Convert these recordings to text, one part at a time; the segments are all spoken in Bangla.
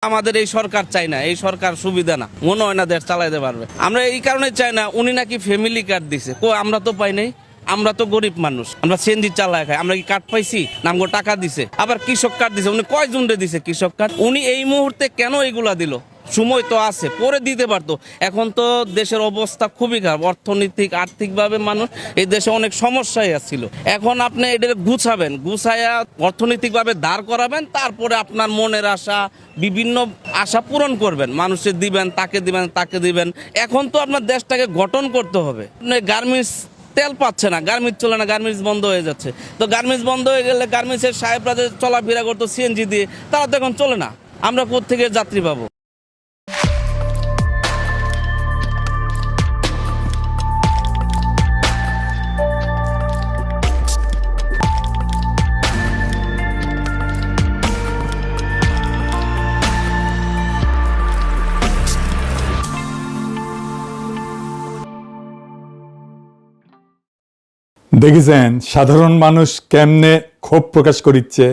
আমাদের এই সরকার চাই না, এই সরকার সুবিধা না, মনে হয় না দেশ চালাইতে পারবে। আমরা এই কারণে চাই না, উনি নাকি ফ্যামিলি কার্ড দিছে, আমরা তো পাই নাই। আমরা তো গরিব মানুষ, আমরা সিএনজি চালায় খাই, আমরা কি কার্ড পাইছি? নামগো টাকা দিছে, আবার কৃষক কার্ড দিছে। উনি কয়জন দিছে কৃষক কার্ড? উনি এই মুহূর্তে কেন এগুলা দিল? সময় তো আছে, পরে দিতে পারতো। এখন তো দেশের অবস্থা খুবই খারাপ, অর্থনৈতিক আর্থিকভাবে মানুষ এই দেশে অনেক সমস্যায় আসছিল। এখন আপনি এটা গুছায়া অর্থনৈতিকভাবে দাঁড় করাবেন, তারপরে আপনার মনের আশা, বিভিন্ন আশা পূরণ করবেন, মানুষের দিবেন, তাকে দিবেন। এখন তো আপনার দেশটাকে গঠন করতে হবে। গার্মেন্টস তেল পাচ্ছে না, গার্মেন্টস চলে না, গার্মেন্টস বন্ধ হয়ে যাচ্ছে। তো গার্মেন্টস বন্ধ হয়ে গেলে গার্মেন্টসের সাহেবরা যে চলাফেরা করতো সিএনজি দিয়ে, তারা তো এখন চলে না। আমরা কোত্থেকে যাত্রী পাবো? দেখেছেন সাধারণ মানুষ কেমনে ক্ষোভ প্রকাশ করিচ্ছে?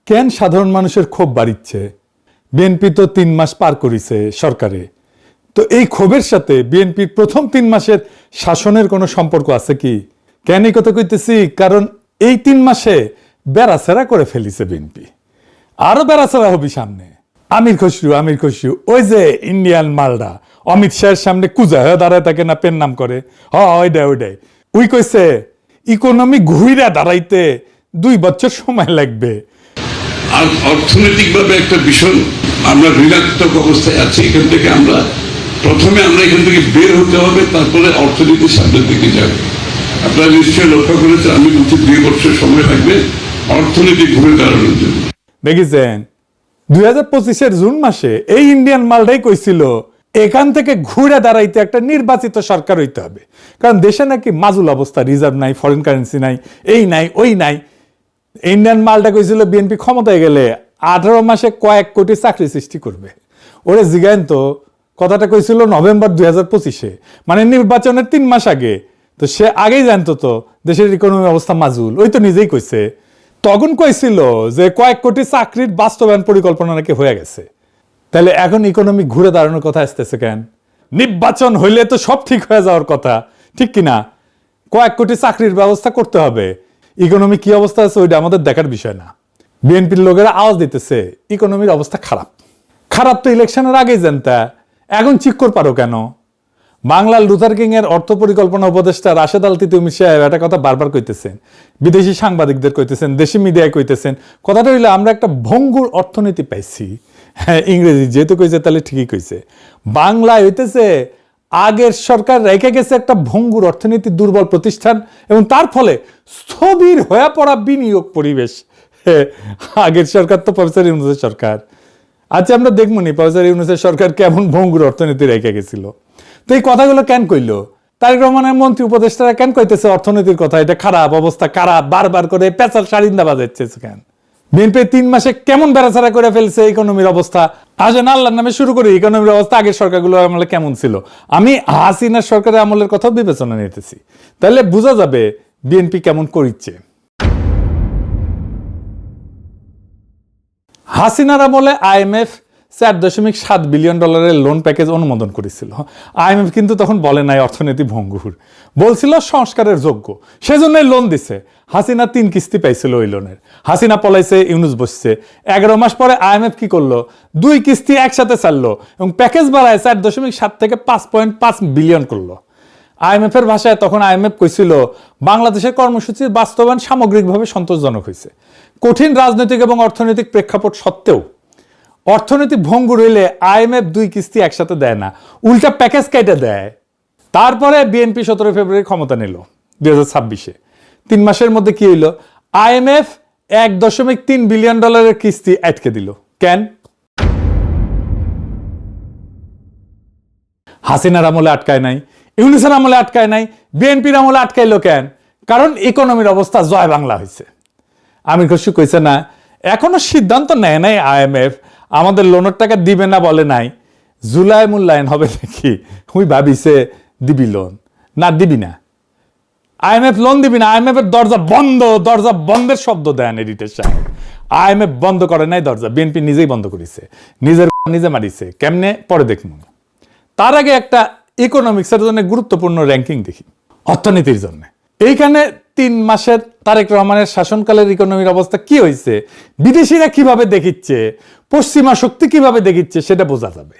কেন সাধারণ মানুষের ক্ষোভ বাড়িচ্ছে? বিএনপি তো 3 মাস পার করিছে সরকারে, তো এই ক্ষোভের সাথে বিএনপির প্রথম 3 মাসের শাসনের কোনো সম্পর্ক আছে কি? কেন এই কথা কইতেছি? কারণ এই 3 মাসে বেড়াচেরা করে ফেলিছে বিএনপি, আরো বেড়াচেরা হবি সামনে। আমির খসরু ওই যে ইন্ডিয়ান মালডা অমিত শাহের সামনে কুজা হয়ে দাঁড়ায় থাকে না, পেন নাম করে, ওইটাই উই কইছে ইকোনমি ঘুরে দাঁড়াইতে 2 বছর সময় লাগবে। আর অর্থনৈতিকভাবে একটা ভীষণ আমরা ঋণাত্মক অবস্থায় আছি। এখান থেকে প্রথমে আমরা এখান থেকে বের হতে হবে, তারপরে অর্থনীতির সামনের দিকে যাবে। আপনারা নিশ্চয়ই লক্ষ্য করেছেন, আমি বলছি 2 বছর সময় লাগবে অর্থনীতি ঘুরে দাঁড়ানোর জন্য। দেখেছেন 2025-এর জুন মাসে এই ইন্ডিয়ান মালটাই কইছিল এখান থেকে ঘুরে দাঁড়াইতে একটা নির্বাচিত সরকার হইতে হবে, কারণ দেশে নাকি মাজুল অবস্থা, রিজার্ভ নাই, ফরেন কারেন্সি নাই, এই নাই ওই নাই। ইন্ডিয়ান মালটা কইছিল বিএনপি ক্ষমতায় গেলে 18 মাসে কয়েক কোটি চাকরি সৃষ্টি করবে। ওরে জিগায়েন তো, কথাটা কইছিল নভেম্বর 2025-এ, মানে নির্বাচনের 3 মাস আগে। তো সে আগেই জানতো তো দেশের ইকোনমি অবস্থা মাজুল, ওই তো নিজেই কইছে। তখন কইছিল যে কয়েক কোটি চাকরির বাস্তবায়ন পরিকল্পনা নাকি হয়ে গেছে। তাহলে এখন ইকোনমি ঘুরে দাঁড়ানোর কথা আসতেছে কেন? নির্বাচন হইলে তো সব ঠিক হয়ে যাওয়ার কথা, ঠিক কিনা? কয়েক কোটি চাকরির ব্যবস্থা করতে হবে। ইকোনমি কি অবস্থা আছে ওইটা আমাদের দেখার বিষয় না। বিএনপির লোকেরা আওয়াজ দিতেছে ইকোনমির অবস্থা খারাপ তো ইলেকশনের আগেই জানতা, এখন চিক্কর পারো কেন? বাংলার লুথার কিং এর অর্থ পরিকল্পনা উপদেষ্টা রাশেদ আল তিতুমি সাহেব একটা কথা বারবার কইতেছেন, বিদেশি সাংবাদিকদের কইতেছেন, দেশি মিডিয়ায় কইতেছেন। কথাটা হইলে আমরা একটা ভঙ্গুর অর্থনীতি পাইছি। হ্যাঁ, ইংরেজি যেহেতু কইছে তাহলে ঠিকই কইছে। বাংলায় হইতেছে আগের সরকার রেখে গেছে একটা ভঙ্গুর অর্থনীতি, দুর্বল প্রতিষ্ঠান, এবং তার ফলে স্থবির হয়ে পড়া বিনিয়োগ পরিবেশ। আগের সরকার তো প্রফেসর ইউনূসের সরকার। আচ্ছা, আমরা দেখবো নি প্রফেসর ইউনূসের সরকার কেমন ভঙ্গুর অর্থনীতি রেখে গেছিল। তো এই কথাগুলো কেন কইলো? তারেক রহমানের মন্ত্রী উপদেষ্টারা কেন কইতেছে অর্থনীতির কথা, এটা খারাপ অবস্থা, খারাপ, বারবার করে পেঁচার সারিন্দা বাজাচ্ছে কেন? বিএনপি 3 মাসে কেমন বেড়াছাড়া করে ফেলছে ইকোনমির অবস্থা। আসেন আল্লাহর নামে শুরু করি, ইকোনমির অবস্থা আগের সরকারগুলোর আমলে কেমন ছিল। আমি হাসিনার সরকারের আমলের কথাও বিবেচনা নিতেছি, তাহলে বোঝা যাবে বিএনপি কেমন করিচ্ছে। হাসিনার আমলে IMF $4.7 বিলিয়ন লোন প্যাকেজ অনুমোদন করেছিল। IMF কিন্তু তখন বলে নাই অর্থনীতি ভঙ্গুর, বলছিল সংস্কারের যোগ্য, সেজন্যই লোন দিছে। হাসিনা 3 কিস্তি পাইছিল ওই লোনের। হাসিনা পলাইছে, ইউনূস বসছে। 11 মাস পরে IMF কি করলো? 2 কিস্তি একসাথে ছাড়লো এবং প্যাকেজ বাড়ায় 4.7 থেকে 5.5 বিলিয়ন করলো। IMF এর ভাষায় তখন IMF কইছিল বাংলাদেশের কর্মসূচির বাস্তবায়ন সামগ্রিকভাবে সন্তোষজনক হয়েছে। কঠিন রাজনৈতিক এবং অর্থনৈতিক প্রেক্ষাপট সত্ত্বেও অর্থনৈতিক ভঙ্গুর হইলে IMF 2 কিস্তি একসাথে দেয় না, উল্টা প্যাকেজ কেটে দেয়। তারপরে বিএনপি 17 ফেব্রুয়ারি ক্ষমতা নিল 2026-এ। 3 মাসের মধ্যে কি হইল? IMF $1.3 বিলিয়ন কিস্তি আটকে দিল। কেন? হাসিনার আমলে আটকায় নাই, ইউনূসের আমলে আটকায় নাই, বিএনপির আমলে আটকাইলো কেন? কারণ ইকোনমির অবস্থা জয় বাংলা হয়েছে। আমির খসরু কইছে না, এখনো সিদ্ধান্ত নেয় নাই IMF, আমাদের লোনের টাকা দিবে না বলে নাই, জুলাই মূল্যায়ন হবে নাকি ওই ভাবিছে দিবি লোন, না দিবি না। IMF লোন দিবি না, IMF এর দরজা বন্ধ, দরজা বন্ধের শব্দ দেন এডিটর সাহেব। IMF বন্ধ করে নাই দরজা, বিএনপি নিজেই বন্ধ করেছে, নিজে মারিছে। কেমনে পরে দেখুন। তার আগে একটা ইকোনমিক্সের জন্য গুরুত্বপূর্ণ র্যাঙ্কিং দেখি, অর্থনীতির জন্য। এইখানে 3 মাসের তারেক রহমানের শাসনকালের ইকোনমির অবস্থা কি হয়েছে, বিদেশিরা কিভাবে দেখিচ্ছে, পশ্চিমা শক্তি কিভাবে দেখিচ্ছে, সেটা বোঝা যাবে।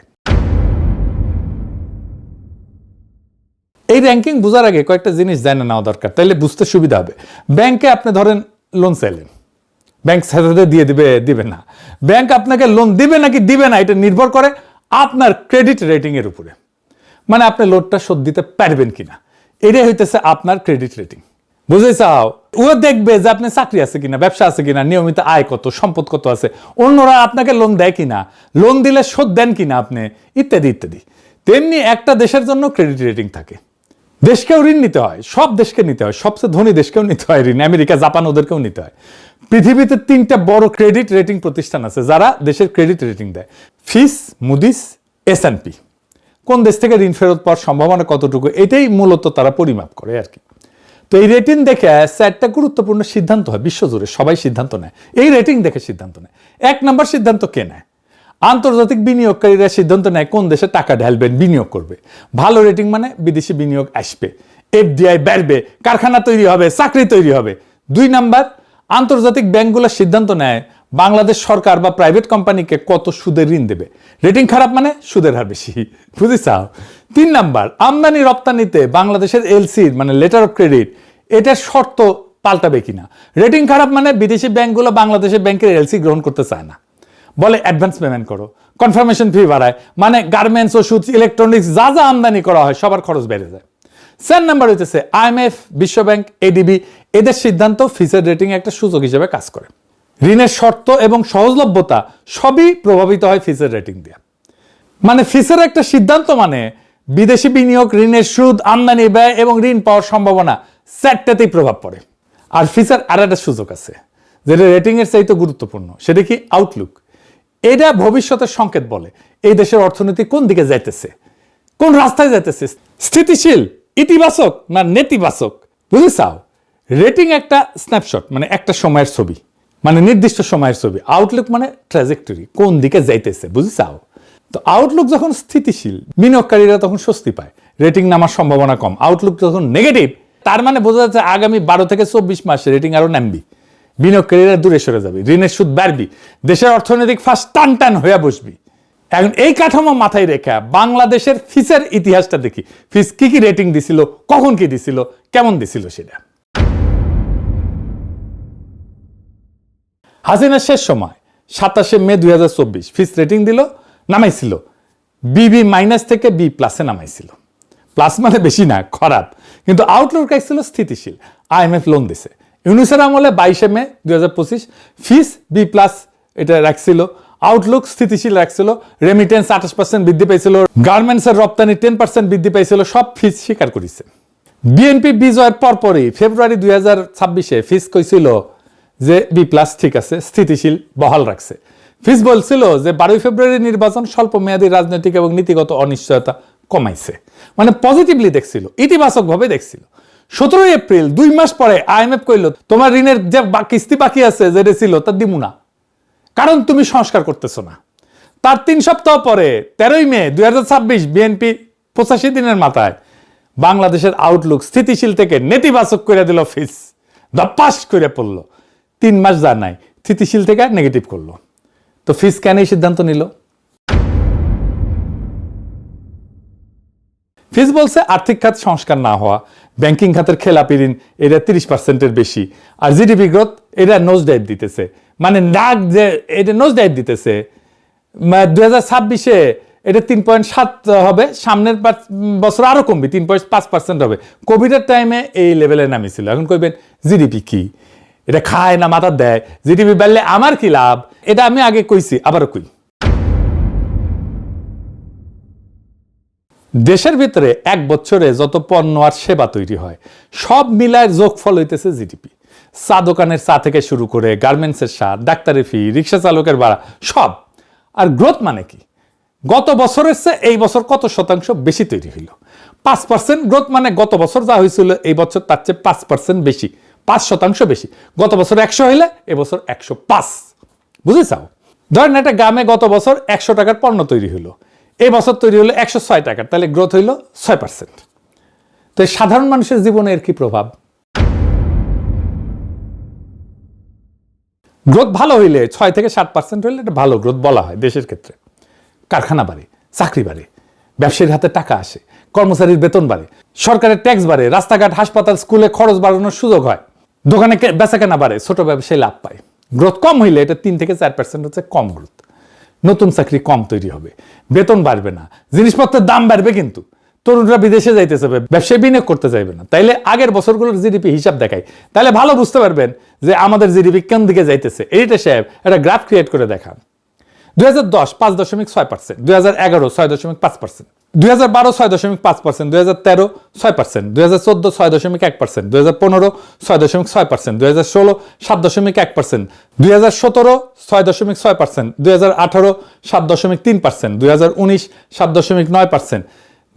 এই র্যাঙ্কিং বোঝার আগে কয়েকটা জিনিস জানা নেওয়া দরকার, তাইলে বুঝতে সুবিধা হবে। ব্যাংকে আপনি ধরেন লোন চাইলেন, ব্যাংক সাথে দিয়ে দিবে না। ব্যাংক আপনাকে লোন দিবে নাকি দিবে না, এটা নির্ভর করে আপনার ক্রেডিট রেটিং এর উপরে। মানে আপনি লোনটা শোধ দিতে পারবেন কিনা, এটাই হইতেছে আপনার ক্রেডিট রেটিং। বুঝে চাও, ও দেখবে যে আপনি চাকরি আছে কিনা, ব্যবসা আছে কিনা, নিয়মিত আয় কত, সম্পদ কত আছে, অন্যরা আপনাকে লোন দেয় কিনা, লোন দিলে শোধ দেন কিনা আপনি, ইত্যাদি ইত্যাদি। তেমনি একটা দেশের জন্য ক্রেডিট রেটিং থাকে। দেশকেও ঋণ নিতে হয়, সব দেশকে নিতে হয়, সবচেয়ে ধনী দেশকেও নিতে হয় ঋণ, আমেরিকা, জাপান, ওদেরকেও নিতে হয়। পৃথিবীতে 3টা বড় ক্রেডিট রেটিং প্রতিষ্ঠান আছে যারা দেশের ক্রেডিট রেটিং দেয়, ফিচ, মুডিস, S&P। কোন দেশ থেকে ঋণ ফেরত পাওয়ার সম্ভাবনা কতটুকু, এটাই মূলত তারা পরিমাপ করে আর কি। তো এই রেটিং দেখে 4টা গুরুত্বপূর্ণ সিদ্ধান্ত হয় বিশ্বজুড়ে, সবাই সিদ্ধান্ত নেয় এই রেটিং দেখে সিদ্ধান্ত নেয়। 1 নম্বর সিদ্ধান্ত কে নেয়? আন্তর্জাতিক বিনিয়োগকারীরা সিদ্ধান্ত নেয় কোন দেশে টাকা ঢালবেন, বিনিয়োগ করবে। ভালো রেটিং মানে বিদেশি বিনিয়োগ আসবে, FDI বাড়বে, কারখানা তৈরি হবে, চাকরি তৈরি হবে। 2 নাম্বার, আন্তর্জাতিক ব্যাংকগুলো সিদ্ধান্ত নেয় বাংলাদেশ সরকার বা প্রাইভেট কোম্পানিকে কত সুদে ঋণ দেবে। রেটিং খারাপ মানে সুদের হার বেশি, বুঝেছাও। 3 নাম্বার, আমদানি রপ্তানিতে বাংলাদেশের LC মানে লেটার অফ ক্রেডিট, এটার শর্ত পাল্টাবে কিনা। রেটিং খারাপ মানে বিদেশি ব্যাংকগুলো বাংলাদেশের ব্যাংকের LC গ্রহণ করতে চায় না, বলে অ্যাডভান্স পেমেন্ট করো, কনফার্মেশন ফি বাড়ায়, মানে গার্মেন্টস, ওষুধ, ইলেকট্রনিক্স যা যা আমদানি করা হয় সবার খরচ বেড়ে যায়। 4 নাম্বার হইতেছে IMF, বিশ্বব্যাংক, ADB, এদের সিদ্ধান্ত ফিচের রেটিং একটা সূচক হিসেবে কাজ করে। ঋণের শর্ত এবং সহজলভ্যতা সবই প্রভাবিত হয় ফিচের রেটিং দিয়ে। মানে ফিচের একটা সিদ্ধান্ত মানে বিদেশি বিনিয়োগ, ঋণের সুদ, আমদানি ব্যয় এবং ঋণ পাওয়ার সম্ভাবনা 4টাতেই প্রভাব পড়ে। আর ফিচের আর একটা সূচক আছে যেটা রেটিং এর চাইতে গুরুত্বপূর্ণ, সেটা কি আউটলুক। এটা ভবিষ্যতের সংকেত বলে এই দেশের অর্থনীতি কোন দিকে যাইতেছে, কোন রাস্তায় যাইতেছে, স্থিতিশীল, ইতিবাচক না নেতিবাচক, বুঝেছাও। রেটিং একটা স্ন্যাপশট মানে একটা সময়ের ছবি, মানে নির্দিষ্ট সময়ের ছবি। আউটলুক মানে ট্র্যাজেক্টরি, কোন দিকে যাইতেছে, বুঝেছাও। তো আউটলুক যখন স্থিতিশীল, বিনিয়োগকারীরা তখন স্বস্তি পায়, রেটিং নামার সম্ভাবনা কম। আউটলুক যখন নেগেটিভ, তার মানে বোঝা যাচ্ছে আগামী 12 থেকে 24 মাসে রেটিং আরো নামবি, বিনিয়োগকারীরা দূরে সরে যাবে, ঋণের সুদ বাড়বি, দেশের অর্থনৈতিক ফাঁস টান টান হয়ে বসবি। এখন এই কাঠামো মাথায় রেখে বাংলাদেশের ফিচের ইতিহাসটা দেখি, ফিচ কি কি রেটিং দিছিল, কখন কি দিছিল, কেমন দিছিল সেটা। হাসিনার শেষ সময় 27 মে 2024 ফিচ রেটিং দিল, নামাইছিল BB- থেকে B+ নামাইছিল। প্লাস মানে বেশি না, খারাপ, কিন্তু আউটলুক রাখছিল স্থিতিশীল। IMF লোন দিছে। ইউনুসের আমলে 22 মে 2025 ফিচ B+ এটা রাখছিল, আউটলুক স্থিতিশীল রাখছিল। রেমিটেন্স 28% বৃদ্ধি পাইছিল, গার্মেন্টসের রপ্তানি 10% বৃদ্ধি পাইছিল, সব ফিচ স্বীকার করেছে। বিএনপি বিজয়ের পরপরই ফেব্রুয়ারি 2026 ফিচ কইছিল যে B+ ঠিক আছে, স্থিতিশীল, বহাল রাখছে। ফিচ বলছিল যে 12 ফেব্রুয়ারি নির্বাচন স্বল্প মেয়াদী রাজনৈতিক এবং নীতিগত অনিশ্চয়তা কমাইছে, মানে পজিটিভলি দেখছিল, ইতিবাচক ভাবে দেখছিল। 17 এপ্রিল 2 মাস পরে IMF কইল তোমার ঋণের যে কিস্তি বাকি আছে যেটা ছিল তা দিমু না, কারণ তুমি সংস্কার করতেছো না। তার 3 সপ্তাহ পরে 13 মে 2026 বিএনপি 85 দিনের মাথায় বাংলাদেশের আউটলুক স্থিতিশীল থেকে নেতিবাচক করে দিল, ফিচ ধপাস করে পড়লো। 3 মাস যা নাই, স্থিতিশীল থেকে নেগেটিভ করলো। তো ফিচ কেন এই সিদ্ধান্ত নিল? ফিচ বলছে আর্থিক খাত সংস্কার না হওয়া, ব্যাংকিং খাতের খেলাপি ঋণ এটা 30%-এর বেশি, আর জিডিপি গ্রোথ এটা নোজ ডাইভ দিতেছে, মানে নাক যে এটা নোজ ডাইভ দিতেছে। 2026 এটা 3.7 হবে, সামনের বছর আরো কমবে, 3.5% হবে। কোভিডের টাইমে এই লেভেলে নামিছিল। এখন কইবেন জিডিপি কি, এটা খায় না মাথা দেয়, জিডিপি বাড়লে আমার কি লাভ? এটা আমি আগে কইছি, আবারও কই। দেশের ভিতরে 1 বছরে যত পণ্য আর সেবা তৈরি হয় সব মিলায় যোগফল হইতেছে জিডিপি। চা দোকানের চা থেকে শুরু করে গার্মেন্টসের সার, ডাক্তারের ফি, রিক্সা চালকের ভাড়া, সব। আর গ্রোথ মানে কি? গত বছরের চেয়ে এই বছর কত শতাংশ বেশি তৈরি হইল। 5% গ্রোথ মানে গত বছর যা হয়েছিল এই বছর তার চেয়ে 5% বেশি, 5% বেশি। গত বছর 100 হইলে এবছর 105। বুঝেছাও? ধরেন একটা গ্রামে গত বছর 100 টাকার পণ্য তৈরি হলো, এই বছর তৈরি হলো 106 টাকার, তাহলে গ্রোথ হইল 6%। তো এই সাধারণ মানুষের জীবনে এর কি প্রভাব? গ্রোথ ভালো হইলে 6 থেকে 7% হইলে এটা ভালো গ্রোথ বলা হয় দেশের ক্ষেত্রে। কারখানা বাড়ে, চাকরি বাড়ে, ব্যবসায়ীর হাতে টাকা আসে, কর্মচারীর বেতন বাড়ে, সরকারের ট্যাক্স বাড়ে, রাস্তাঘাট, হাসপাতাল, স্কুলে খরচ বাড়ানোর সুযোগ হয়, দোকানে বেচাকেনা বাড়ে, ছোট ব্যবসায়ী লাভ পায়। গ্রোথ কম হইলে এটা 3 থেকে 4% হচ্ছে কম গ্রোথ। নতুন চাকরি কম তৈরি হবে, বেতন বাড়বে না, জিনিসপত্রের দাম বাড়বে, কিন্তু তরুণরা বিদেশে যাইতে চাইবে, ব্যবসায় বিনিয়োগ করতে চাইবে না। তাইলে আগের বছরগুলোর জিডিপি হিসাব দেখায়, তাহলে ভালো বুঝতে পারবেন যে আমাদের জিডিপি কোন দিকে যাইতেছে। এইটা সাহেব একটা গ্রাফ ক্রিয়েট করে দেখান। 2010 5.6%, 2011 6.5%, 2012 6.5%, 2013 6%, 2014 6.1%, 2015 6.6%, 2016 7.1%, 2017 6.6%, 2018 7.3%, 2019 7.9%,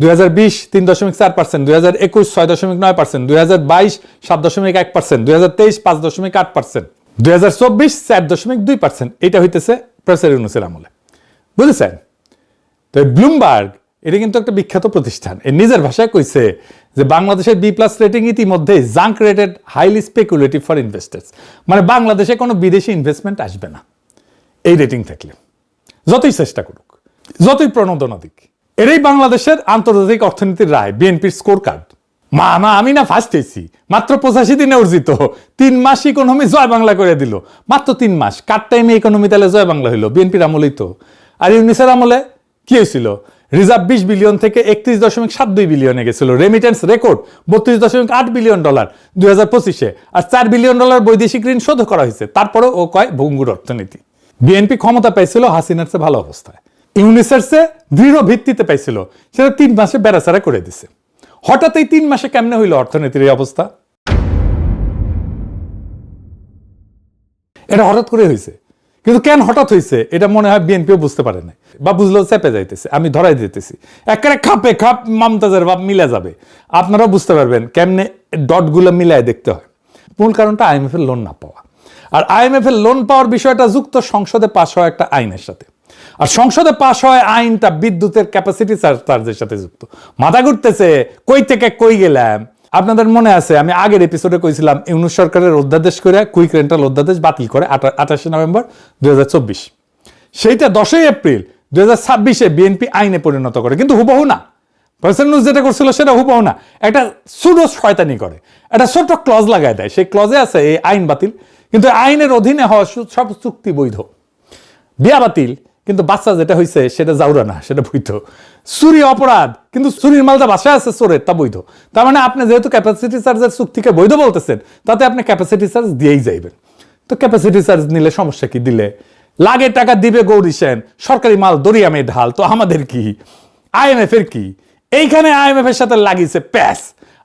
2020 3.4%, 2021 6.9%, 2022 7.1%, 2023 5.8%, 2024 4.2%। এটা হইতেছে প্রফেসর ইউনূসের আমলে, বুঝেছেন? তো ব্লুমবার্গ এটা কিন্তু একটা বিখ্যাত প্রতিষ্ঠান, এর নিজের ভাষায় কইছে যে বাংলাদেশের B+ রেটিং ইতিমধ্যে junk rated, highly speculative for investors. মানে বাংলাদেশে কোনো বিদেশি ইনভেস্টমেন্ট আসবে না এই রেটিং থাকলে, যতই চেষ্টা করুক, যতই প্রণোদনা দিক। এটাই বাংলাদেশের আন্তর্জাতিক অর্থনীতির রায়, বিএনপির স্কোর কার্ড। আমি না ফার্স্ট হয়েছি, মাত্র 85 দিনে অর্জিত 3 মাস ইকোনমি জয় বাংলা করে দিল, মাত্র 3 মাস। কার টাইমে ইকোনমি তাহলে জয় বাংলা হইলো? বিএনপির আমলেই তো। আর ইউনিসের আমলে কি হয়েছিল? রিজার্ভ 20 বিলিয়ন থেকে 31.72 বিলিয়নে গেছিল, রেমিটেন্স রেকর্ড $32.8 বিলিয়ন 2025-এ, আর $4 বিলিয়ন বৈদেশিক ঋণ শোধ করা হয়েছে। তারপরেও ও কয় ভঙ্গুর অর্থনীতি। বিএনপি ক্ষমতা পাইছিল হাসিনার চেয়ে ভালো অবস্থায়, ইউনিসের চেয়ে দৃঢ় ভিত্তিতে পাইছিল, সেটা 3 মাসে বেড়াচাড়া করে দিছে। হঠাৎ এই 3 মাসে কেমনে হইল অর্থনীতির এই অবস্থা? এটা হঠাৎ করে হয়েছে, কিন্তু কেন হঠাৎ হয়েছে এটা মনে হয় বিএনপিও বুঝতে পারে না, বা বুঝলেও চেপে যাইতেছে। আমি ধরাই দিতেছি, একেবারে খাপে খাপ মমতাজের ভাব মিলে যাবে। আপনারাও বুঝতে পারবেন কেমনে ডটগুলো মিলায় দেখতে হয়। মূল কারণটা IMF এর লোন না পাওয়া, আর IMF এর লোন পাওয়ার বিষয়টা যুক্ত সংসদে পাশ হওয়া একটা আইনের সাথে। আর সংসদে পাশ হয় আইনটা বিদ্যুতের ক্যাপাসিটি চার্জের সাথে যুক্ত। মাথা ঘুরতেছে, কই থেকে কই গেলাম। আপনাদের মনে আছে আমি আগের এপিসোডে কইছিলাম ইউনূস সরকারের অধ্যাদেশ করে কুইক রেন্টাল অধ্যাদেশ বাতিল করে 28 নভেম্বর 2024। সেইটা 10 এপ্রিল 2026-এ বিএনপি আইনে পরিণত করে, কিন্তু হুবহু না। প্রেসিডেন্ট ইউনূস যেটা করছিল সেটা হুবহু না, একটা সুডো শয়তানি করে, একটা ছোট ক্লজ লাগায় দেয়। সেই ক্লজে আছে এই আইন বাতিল, কিন্তু আইনের অধীনে হওয়া সব চুক্তি বৈধ। বিয়া বাতিল, কিন্তু বাচ্চা যেটা হয়েছে সেটা জাউরা না, সেটা বৈধ। চুরি অপরাধ, কিন্তু চুরির মালটা বাসায় আছে চোরের, তা বৈধ। তার মানে আপনি যেহেতু ক্যাপাসিটি চার্জের চুক্তিকে বৈধ বলতেছেন, তাতে আপনি ক্যাপাসিটি চার্জ দিয়েই যাইবেন। তো ক্যাপাসিটি চার্জ নিলে সমস্যা কি? দিলে লাগে টাকা দিবে গৌরী সেন, সরকারি মাল দরিয়ামে ঢাল, তো আমাদের কি? IMF এর কি? এইখানে IMF এর সাথে লাগিয়েছে প্যাস।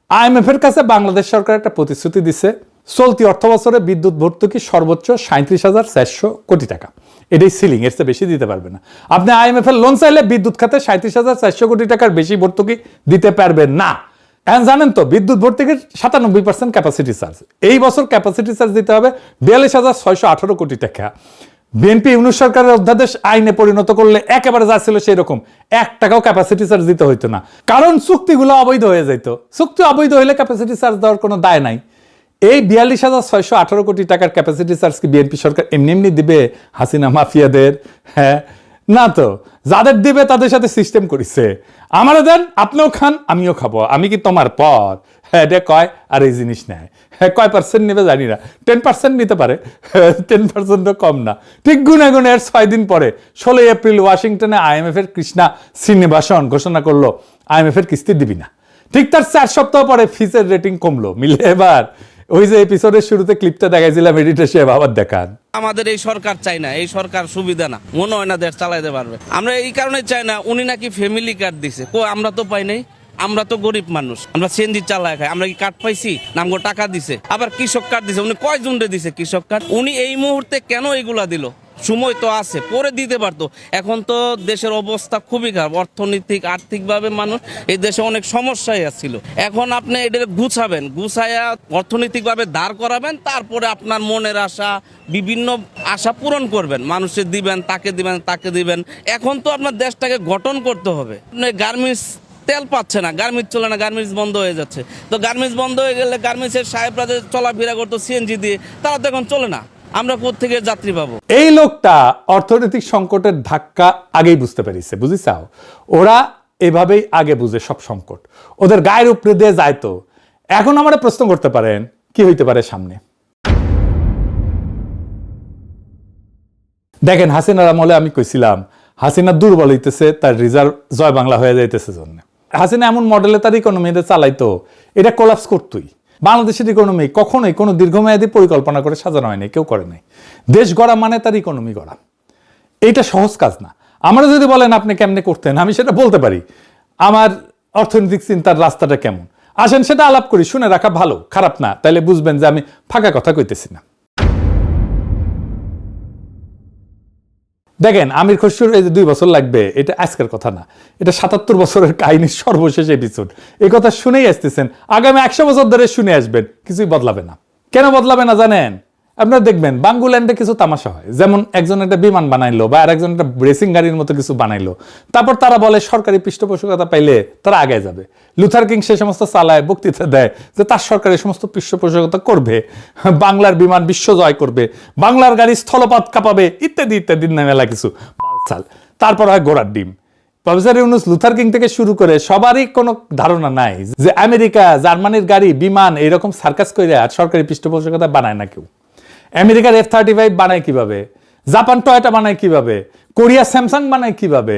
IMF এর কাছে বাংলাদেশ সরকার একটা প্রতিশ্রুতি দিছে, চলতি অর্থ বছরে বিদ্যুৎ ভর্তুকি সর্বোচ্চ 37,400 কোটি টাকা। এটাই সিলিং, এর চেয়ে বেশি দিতে পারবে না। আপনি IMF এর লোন চাইলে বিদ্যুৎ খাতে 37,400 কোটি টাকার বেশি ভর্তুকি দিতে পারবেন না। এখন জানেন তো বিদ্যুৎ ভর্তুকির 97% ক্যাপাসিটি চার্জ। এই বছর ক্যাপাসিটি চার্জ দিতে হবে 42,618 কোটি টাকা। বিএনপি ইউনূস সরকারের অধ্যাদেশ আইনে পরিণত করলে একেবারে যা ছিল সেই রকম, 1 টাকাও ক্যাপাসিটি চার্জ দিতে হইতো না, কারণ চুক্তিগুলো অবৈধ হয়ে যেত। চুক্তি অবৈধ হলে ক্যাপাসিটি চার্জ দেওয়ার কোনো দায় নাই। এই 42,618 কোটি টাকার ক্যাপাসিটি চার্জ কি বিএনপি সরকার এমনি এমনি দিবে হাসিনা মাফিয়াদের? হ্যাঁ, না তো। যাদের দিবে তাদের সাথে সিস্টেম করেছে, আমারও দেন, আপনিও খান, আমিও খাবো, আমি কি তোমার পর? হ্যাঁ, এটা কয় আর এই জিনিস নেয়। হ্যাঁ, কয় পার্সেন্ট নেবে জানি না, 10% নিতে পারে, 10%ও কম না। ঠিক গুনে গুনে এর 6 দিন পরে 16 এপ্রিল ওয়াশিংটনে IMF এর কৃষ্ণা শ্রীনিবাসন ঘোষণা করলো IMF এর কিস্তি দিবি না। ঠিক তার 4 সপ্তাহ পরে ফিচের রেটিং কমলো। মিলে এবার ওই যে এপিসোডের শুরুতে ক্লিপটা দেখাইছিলাম, এডিটর সাহেব আবার দেখান। আমাদের এই সরকার চাই না, এই সরকার সুবিধা না, মনে হয় না দেশ চালাইতে পারবে। আমরা এই কারণে চাই না। উনি নাকি ফ্যামিলি কার্ড দিছে, আমরা তো পাই নাই। আমরা তো গরিব মানুষ, আমরা সিএনজি চালায় খাই। আমরা কি কার্ড পাইছি? নামগো টাকা দিছে। আবার কৃষক কার্ড দিছে, উনি কয়জন রে দিছে কৃষক কার্ড? উনি এই মুহূর্তে কেন এইগুলা দিল? সময় তো আছে, পরে দিতে পারতো। এখন তো দেশের অবস্থা খুবই খারাপ, আর্থিকভাবে মানুষ এই দেশে অনেক সমস্যায় আসছিল। এখন আপনি এটা গুছায়া অর্থনৈতিকভাবে দাঁড় করাবেন, তারপরে আপনার মনের আশা, বিভিন্ন আশা পূরণ করবেন, মানুষের দিবেন, তাকে দিবেন। এখন তো আপনার দেশটাকে গঠন করতে হবে। গার্মেন্টস তেল পাচ্ছে না, গার্মেন্টস চলে না, গার্মেন্টস বন্ধ হয়ে যাচ্ছে। তো গার্মেন্টস বন্ধ হয়ে গেলে গার্মেন্টসের সাহেবরা যে চলাফেরা করতো সিএনজি দিয়ে, তারা তো এখন চলে না। আমরা কোত্থেকে যাত্রী পাবো? এই লোকটা অর্থনৈতিক সংকটের ধাক্কা আগেই বুঝতে পেরেছে, বুঝিছাও? ওরা এভাবেই আগে বুঝে সব সংকট, ওদের গায়ের উপরে দিয়ে যায়। তো এখন আমরা প্রশ্ন করতে পারেন কি হইতে পারে সামনে। দেখেন, হাসিনার আমলে আমি কইছিলাম হাসিনা দুর্বল হইতেছে, তার রিজার্ভ জয় বাংলা হয়ে যাইতেছে জন্য। হাসিনা এমন মডেলে তার ইকোনমিতে চালাইতো, এটা কোলাপস করতোই। বাংলাদেশের ইকোনমি কখনোই কোনো দীর্ঘমেয়াদী পরিকল্পনা করে সাজানো হয়নি, কেউ করে নাই। দেশ গড়া মানে তার ইকোনমি গড়া, এইটা সহজ কাজ না। আমরা যদি বলেন আপনি কেমনে করতেন, আমি সেটা বলতে পারি। আমার অর্থনৈতিক চিন্তার রাস্তাটা কেমন, আসেন সেটা আলাপ করি, শুনে রাখা ভালো, খারাপ না। তাইলে বুঝবেন যে আমি ফাঁকা কথা কইতেছি না। দেখেন, আমির খসরুর এই যে 2 বছর লাগবে, এটা আজকের কথা না, এটা 77 বছরের কাহিনীর সর্বশেষ এপিসোড। এই কথা শুনেই আসতেছেন, আগামী 100 বছর ধরে শুনে আসবেন, কিছুই বদলাবে না। কেন বদলাবে না জানেন? আপনারা দেখবেন বাঙ্গুল্যান্ডে কিছু তামাশা হয়, যেমন একজন একটা বিমান বানাইলো বা আরেকজন একটা রেসিং গাড়ির মতো কিছু বানাইলো, তারপর তারা বলে সরকারি পৃষ্ঠপোষকতা পাইলে তারা আগে যাবে। লুথার কিং সে সমস্ত চালায়, বক্তৃতা দেয় যে তার সরকার এই সমস্ত পৃষ্ঠপোষকতা করবে, বাংলার বিমান বিশ্ব জয় করবে, বাংলার গাড়ি স্থলপথ কাঁপাবে, ইত্যাদি ইত্যাদি মেলা কিছু চাল। তারপর হয় ঘোড়ার ডিম। প্রফেসর ইউনুস, লুথার কিং থেকে শুরু করে সবারই কোনো ধারণা নাই যে আমেরিকা, জার্মানির গাড়ি, বিমান এইরকম সার্কাস করে আর সরকারি পৃষ্ঠপোষকতা বানায় না কেউ। আমেরিকার F-35 বানায় কিভাবে, জাপান টয়োটা বানায় কিভাবে, কোরিয়া স্যামসাং বানায় কিভাবে?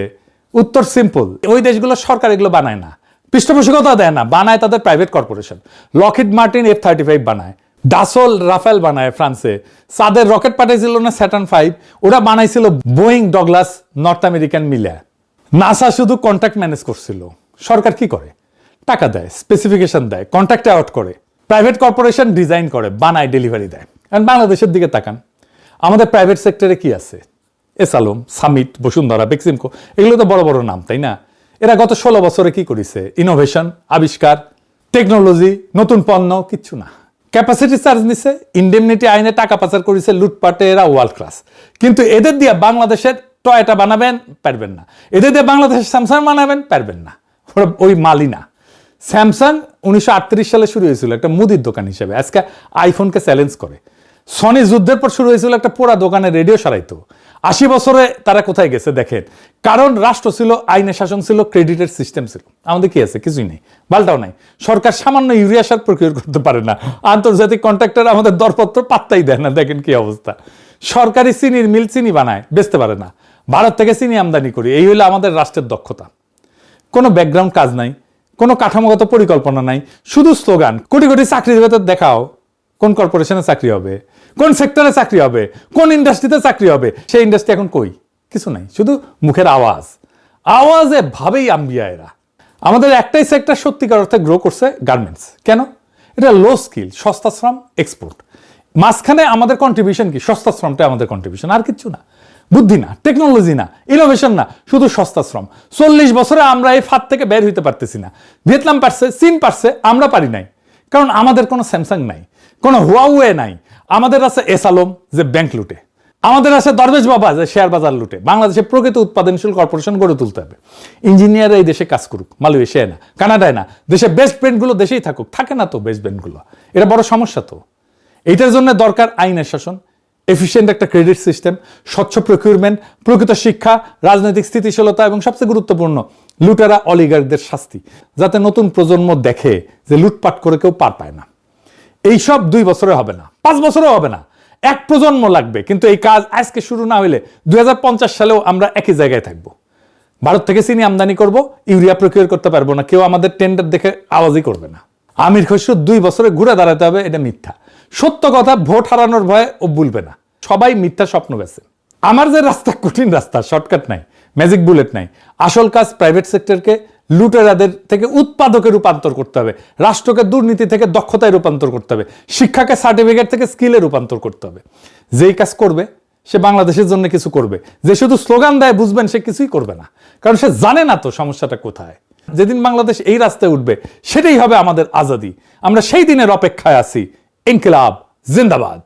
উত্তর সিম্পল, ওই দেশগুলো সরকার এগুলো বানায় না, পৃষ্ঠপোষকতা দেয় না, বানায় তাদের private corporation. Lockheed Martin F-35 বানায়, ডাসল রাফেল বানায় ফ্রান্সে, সাদের রকেট পাঠাইছিল না স্যাটার্ন 5, ওরা বানাইছিল বোয়িং ডগলাস নর্থ আমেরিকান মিলে। নাসা শুধু কন্ট্রাক্ট ম্যানেজ করছিল। সরকার কি করে? টাকা দেয়, স্পেসিফিকেশন দেয়, কন্ট্রাক্ট আউট করে, প্রাইভেট কর্পোরেশন ডিজাইন করে, বানায়, ডেলিভারি দেয়। কারণ বাংলাদেশের দিকে তাকান, আমাদের প্রাইভেট সেক্টরে কি আছে? এসালম, সামিট, বসুন্ধরা, বেক্সিমকো, এগুলো তো বড় বড় নাম, তাই না? এরা গত 16 বছরে কি করেছে? ইনোভেশন, আবিষ্কার, টেকনোলজি, নতুন পণ্য, কিচ্ছু না। ক্যাপাসিটি চার্জ নিছে, ইন্ডেমনিটি আইনে টাকা পাচার করেছে, লুটপাটে এরা ওয়ার্ল্ড ক্লাস। কিন্তু এদের দিয়ে বাংলাদেশের টয়টা বানাবেন পারবেন না, এদের দিয়ে বাংলাদেশের স্যামসাং বানাবেন পারবেন না, ওই মালই না। স্যামসাং 1938 সালে শুরু হয়েছিল একটা মুদির দোকান হিসেবে, আজকে আইফোনকে চ্যালেঞ্জ করে। সনি যুদ্ধের পর শুরু হয়েছিল একটা পোড়া দোকানে রেডিও সারাইতো। 80 বছরে তারা কোথায় গেছে দেখেন, কারণ রাষ্ট্র ছিল, আইনে শাসন ছিল, ক্রেডিটের সিস্টেম ছিল। আমাদের কি আছে? কিছুই নেই, বালটাও নাই। সরকার সামান্য ইউরিয়া সার প্রক্রিয়া করতে পারে না, আন্তর্জাতিক কন্ট্রাক্টর আমাদের দরপত্র পাত্তাই দেয় না। দেখেন কি অবস্থা। সরকারি চিনির মিল চিনি বানায়, বেচতে পারে না। ভারত থেকে চিনি আমদানি করি, এই হলো আমাদের রাষ্ট্রের দক্ষতা। কোনো ব্যাকগ্রাউন্ড কাজ নাই, কোনো কাঠামোগত পরিকল্পনা নাই, শুধু স্লোগান। কোটি কোটি চাকরির ভেতর দেখাও কোন কর্পোরেশনে চাকরি হবে, কোন সেক্টরে চাকরি হবে, কোন ইন্ডাস্ট্রিতে চাকরি হবে। সেই ইন্ডাস্ট্রি এখন কই? কিছু নাই, শুধু মুখের আওয়াজ। আওয়াজে ভাবেই আম্বিয়া এরা। আমাদের একটাই সেক্টর সত্যিকার অর্থে গ্রো করছে, গার্মেন্টস। কেন? এটা লো স্কিল, সস্তা শ্রম, এক্সপোর্ট। মাঝখানে আমাদের কন্ট্রিবিউশন কি? সস্তা শ্রমটা আমাদের কন্ট্রিবিউশন, আর কিচ্ছু না। বুদ্ধি না, টেকনোলজি না, ইনোভেশন না, শুধু সস্তা শ্রম। 40 বছরে আমরা এই ফাঁদ থেকে বের হইতে পারতেছি না। ভিয়েতনাম পারছে, চীন পারছে, আমরা পারি নাই। কারণ আমাদের কোনো স্যামসাং নাই, কোনো হুয়াওয়ে নাই। আমাদের আছে এসালম যে ব্যাংক লুটে, আমাদের আছে দরবেশ বাবা যে শেয়ার বাজার লুটে। বাংলাদেশে প্রকৃত উৎপাদনশীল কর্পোরেশন গড়ে তুলতে হবে। ইঞ্জিনিয়াররা এই দেশে কাজ করুক, মালয়েশিয়ায় না, কানাডায় না, দেশে বেস্ট ব্র্যান্ডগুলো দেশেই থাকুক। থাকে না তো বেস্ট ব্র্যান্ডগুলো, এটা বড় সমস্যা। তো এইটার জন্য দরকার আইনের শাসন, এফিশিয়েন্ট একটা ক্রেডিট সিস্টেম, স্বচ্ছ প্রকিউরমেন্ট, প্রকৃত শিক্ষা, রাজনৈতিক স্থিতিশীলতা এবং সবচেয়ে গুরুত্বপূর্ণ লুটেরা অলিগারদের শাস্তি, যাতে নতুন প্রজন্ম দেখে যে লুটপাট করে কেউ পার পায় না। এইসব 2 বছরে হবে না, 5 বছরেও হবে না, 1 প্রজন্ম লাগবে। কিন্তু এই কাজ আজকে শুরু না হইলে 2050 সালেও আমরা একই জায়গায় থাকবো। ভারত থেকে চিনি আমদানি করব, ইউরিয়া প্রকিউর করতে পারবো না, কেউ আমাদের টেন্ডার দেখে আওয়াজই করবে না। আমির খসরু 2 বছরে ঘুরে দাঁড়াতে হবে, এটা মিথ্যা। সত্য কথা ভোট হারানোর ভয়ে ও বলবে না। সবাই মিথ্যা স্বপ্ন বেছে। আমার যে রাস্তা কঠিন রাস্তা, শর্টকাট নাই, ম্যাজিক বুলেট নাই। আসল কাজ প্রাইভেট সেক্টরকে লুটেরাদের থেকে উৎপাদকে রূপান্তর করতে হবে, রাষ্ট্রকে দুর্নীতি থেকে দক্ষতায় রূপান্তর করতে হবে, শিক্ষাকে সার্টিফিকেট থেকে স্কিলে রূপান্তর করতে হবে। যেই কাজ করবে সে বাংলাদেশের জন্য কিছু করবে। যে শুধু স্লোগান দেয় বুঝবেন সে কিছুই করবে না, কারণ সে জানে না তো সমস্যাটা কোথায়। যেদিন বাংলাদেশ এই রাস্তায় উঠবে সেটাই হবে আমাদের আজাদি। আমরা সেই দিনের অপেক্ষায় আছি। ইনকিলাব জিন্দাবাদ।